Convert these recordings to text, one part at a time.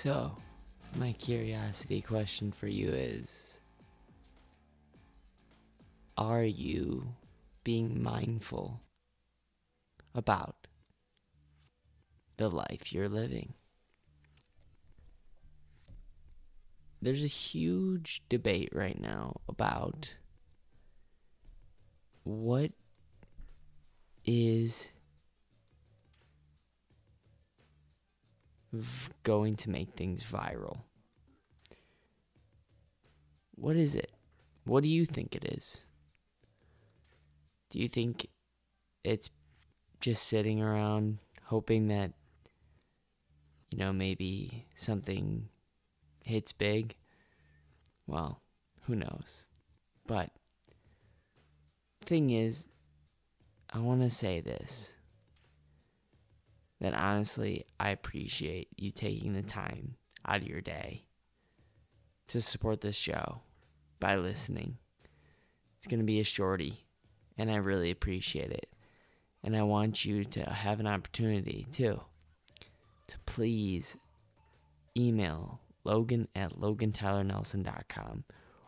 So, my curiosity question for you is, are you being mindful about the life you're living? There's a huge debate right now about what is going to make things viral. What is it? What do you think it is? Do you think it's just sitting around hoping that, maybe something hits big? Well, who knows? But thing is, I want to say this, that honestly, I appreciate you taking the time out of your day to support this show by listening. It's going to be a shorty, and I really appreciate it. And I want you to have an opportunity, too, to please email Logan at logantylernelson.com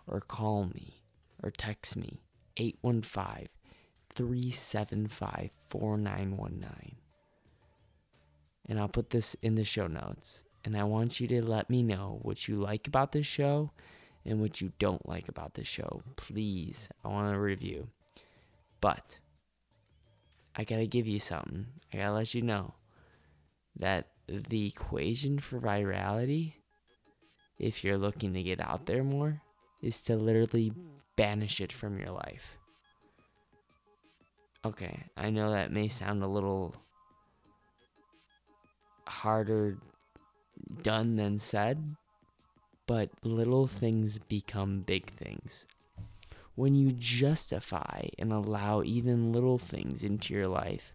or call me or text me 815-375-4919. And I'll put this in the show notes. And I want you to let me know what you like about this show and what you don't like about this show. Please, I want a review. But I gotta give you something. I gotta let you know that the equation for virality, if you're looking to get out there more, is to literally banish it from your life. Okay, I know that may sound a little harder done than said, but little things become big things. When you justify and allow even little things into your life,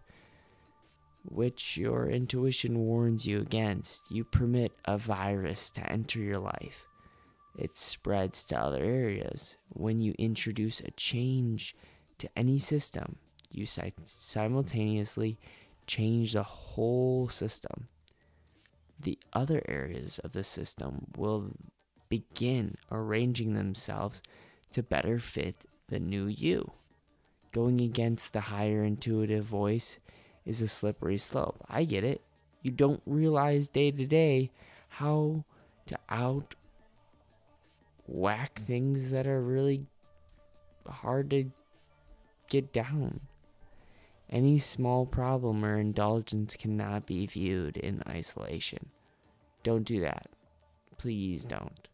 which your intuition warns you against, you permit a virus to enter your life. It spreads to other areas. When you introduce a change to any system, you simultaneously change the whole system. The other areas of the system will begin arranging themselves to better fit the new you. Going against the higher intuitive voice is a slippery slope. I get it. You don't realize day to day how to whack things that are really hard to get down. Any small problem or indulgence cannot be viewed in isolation. Don't do that. Please don't.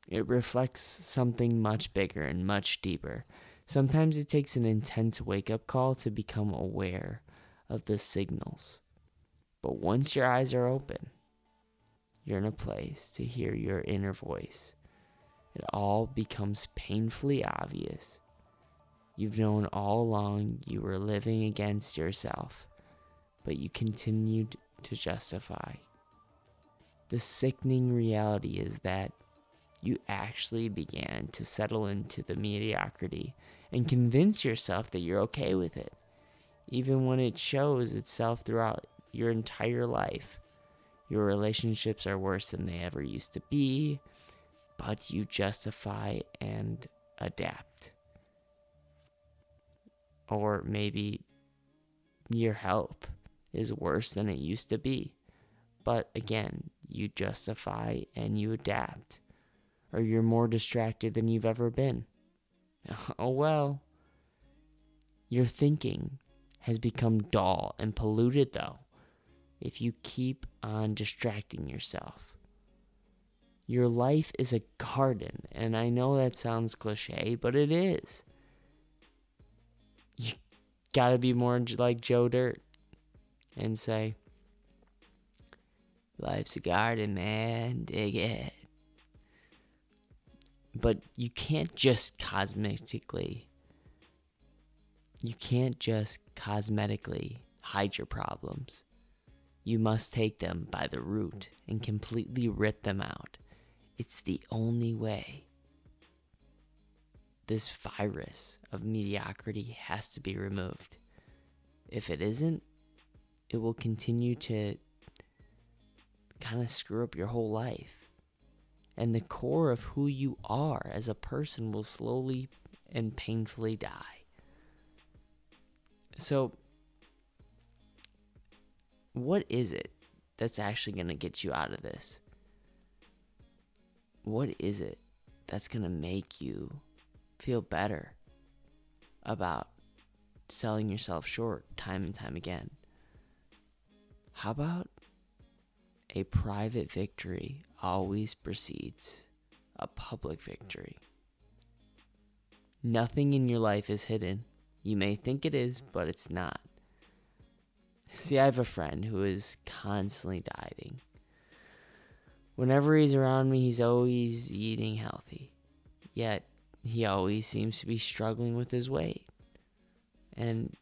It reflects something much bigger and much deeper. Sometimes it takes an intense wake-up call to become aware of the signals. But once your eyes are open, you're in a place to hear your inner voice. It all becomes painfully obvious. You've known all along you were living against yourself, but you continued to justify. The sickening reality is that you actually began to settle into the mediocrity and convince yourself that you're okay with it, even when it shows itself throughout your entire life. Your relationships are worse than they ever used to be, but you justify and adapt. Or maybe your health is worse than it used to be, but again, you justify and you adapt. Or you're more distracted than you've ever been. Oh well. Your thinking has become dull and polluted, though, if you keep on distracting yourself. Your life is a garden, and I know that sounds cliche, but it is. You gotta be more like Joe Dirt and say, life's a garden, man, dig it. But you can't just cosmetically hide your problems. You must take them by the root and completely rip them out. It's the only way. This virus of mediocrity has to be removed. If it isn't, it will continue to kind of screw up your whole life. And the core of who you are as a person will slowly and painfully die. So, what is it that's actually going to get you out of this? What is it that's going to make you feel better about selling yourself short time and time again? How about a private victory always precedes a public victory? Nothing in your life is hidden. You may think it is, but it's not. See, I have a friend who is constantly dieting. Whenever he's around me, he's always eating healthy. Yet, he always seems to be struggling with his weight. And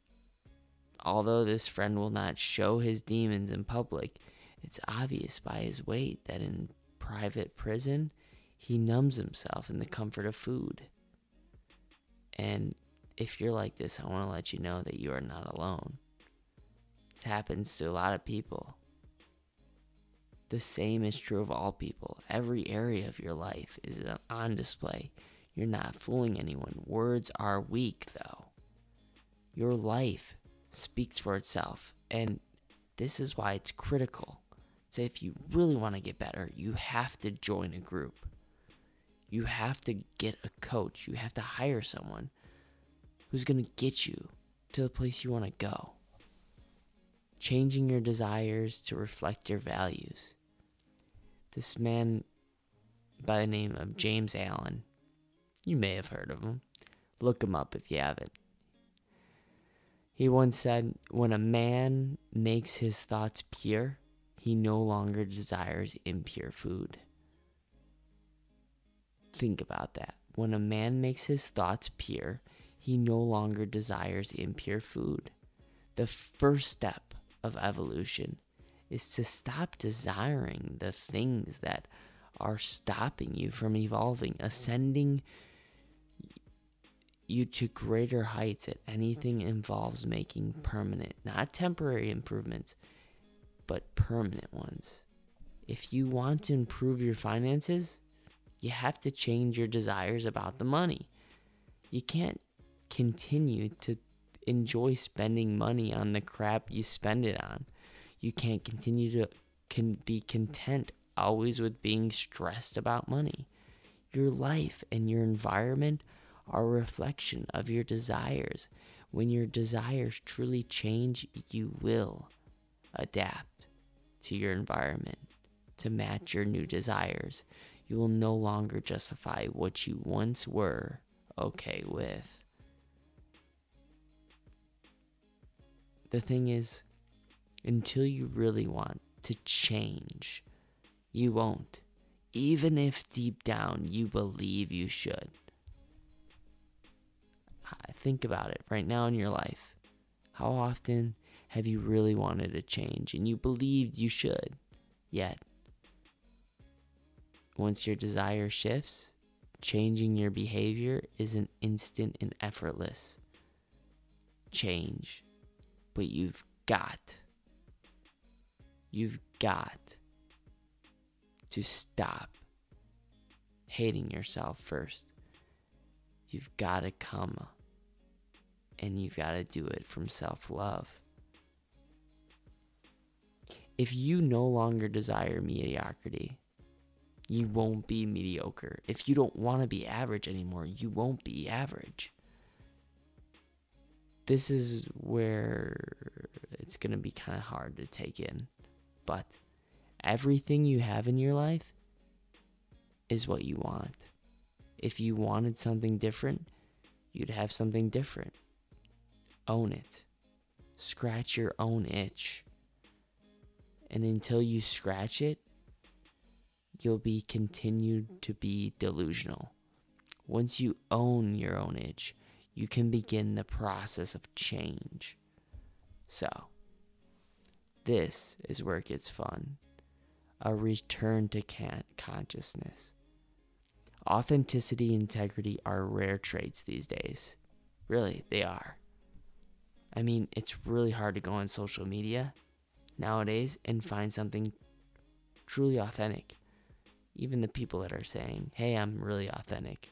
although this friend will not show his demons in public, it's obvious by his weight that in private prison, he numbs himself in the comfort of food. And if you're like this, I want to let you know that you are not alone. This happens to a lot of people. The same is true of all people. Every area of your life is on display. You're not fooling anyone. Words are weak, though. Your life speaks for itself. And this is why it's critical. So if you really want to get better, you have to join a group. You have to get a coach. You have to hire someone who's going to get you to the place you want to go. Changing your desires to reflect your values. This man by the name of James Allen, you may have heard of him. Look him up if you haven't. He once said, when a man makes his thoughts pure, he no longer desires impure food. Think about that. When a man makes his thoughts pure, he no longer desires impure food. The first step of evolution is to stop desiring the things that are stopping you from evolving, ascending you to greater heights at anything involves making permanent, not temporary improvements, but permanent ones. If you want to improve your finances, you have to change your desires about the money. You can't continue to enjoy spending money on the crap you spend it on. You can't continue to be content always with being stressed about money. Your life and your environment are a reflection of your desires. When your desires truly change, you will adapt to your environment to match your new desires. You will no longer justify what you once were okay with. The thing is, until you really want to change, you won't, even if deep down you believe you should. Think about it right now in your life. How often have you really wanted to change and you believed you should? Yet, once your desire shifts, changing your behavior is an instant and effortless change. But you've got to stop hating yourself first. You've got to come, and you've got to do it from self-love. If you no longer desire mediocrity, you won't be mediocre. If you don't want to be average anymore, you won't be average. This is where it's going to be kind of hard to take in. But everything you have in your life is what you want. If you wanted something different, you'd have something different. Own it. Scratch your own itch. And until you scratch it, you'll be continued to be delusional. Once you own your own itch, you can begin the process of change. So, this is where it gets fun. A return to consciousness. Authenticity and integrity are rare traits these days. Really, they are. I mean, it's really hard to go on social media nowadays and find something truly authentic. Even the people that are saying, hey, I'm really authentic.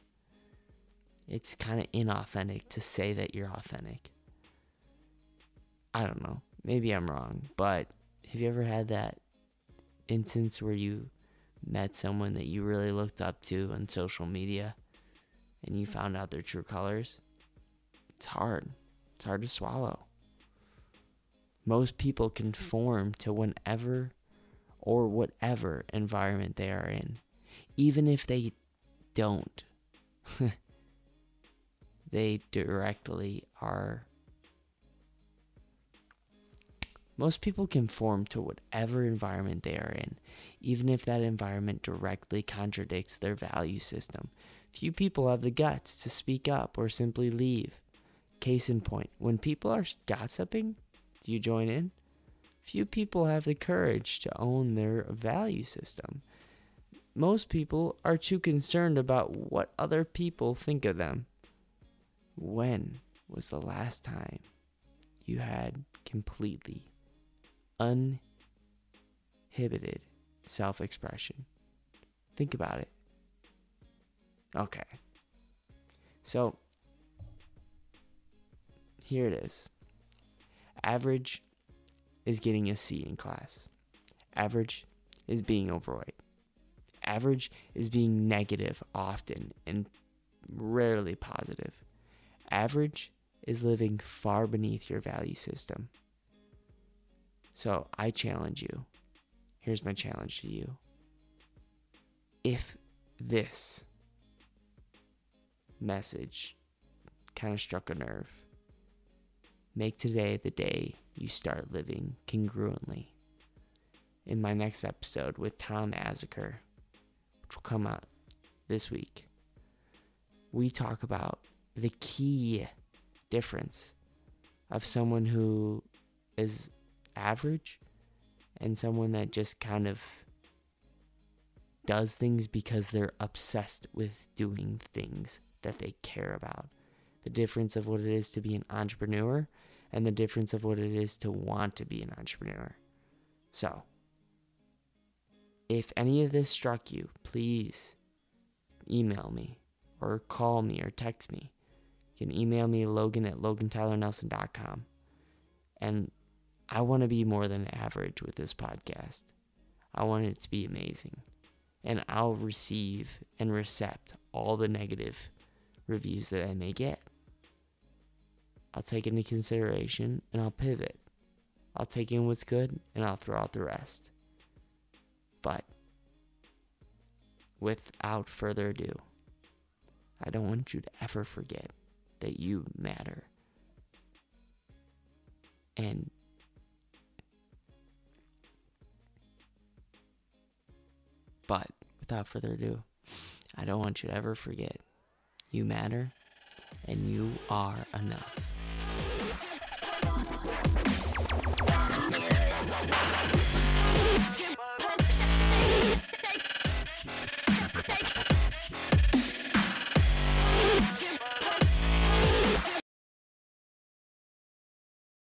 It's kind of inauthentic to say that you're authentic. I don't know. Maybe I'm wrong, but have you ever had that instance where you met someone that you really looked up to on social media and you found out their true colors? It's hard. It's hard to swallow. Most people conform to whenever or whatever environment they are in. Even if they don't, they directly are. Most people conform to whatever environment they are in, even if that environment directly contradicts their value system. Few people have the guts to speak up or simply leave. Case in point, when people are gossiping, do you join in? Few people have the courage to own their value system. Most people are too concerned about what other people think of them. When was the last time you had completely uninhibited self-expression? Think about it. Okay. So, here it is. Average is getting a C in class. Average is being overweight. Average is being negative often and rarely positive. Average is living far beneath your value system. So I challenge you. Here's my challenge to you. If this message kind of struck a nerve, make today the day you start living congruently. In my next episode with Tom Azaker, which will come out this week, we talk about the key difference of someone who is average and someone that just kind of does things because they're obsessed with doing things that they care about. The difference of what it is to be an entrepreneur and the difference of what it is to want to be an entrepreneur. So, if any of this struck you, please email me or call me or text me. You can email me Logan at logantylernelson.com. And I want to be more than average with this podcast. I want it to be amazing. And I'll receive and accept all the negative reviews that I may get. I'll take into consideration and I'll pivot. I'll take in what's good and I'll throw out the rest. But without further ado, I don't want you to ever forget that you matter. But without further ado, I don't want you to ever forget you matter and you are enough.